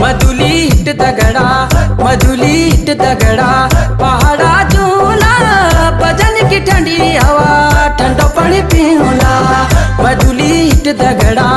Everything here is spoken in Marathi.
मधुलीट दगड़ा मधुलीट दगड़ा पहाड़ा चूना भजन की ठंडी हवा ठंडो पानी पीऊला मधुलीट दगड़ा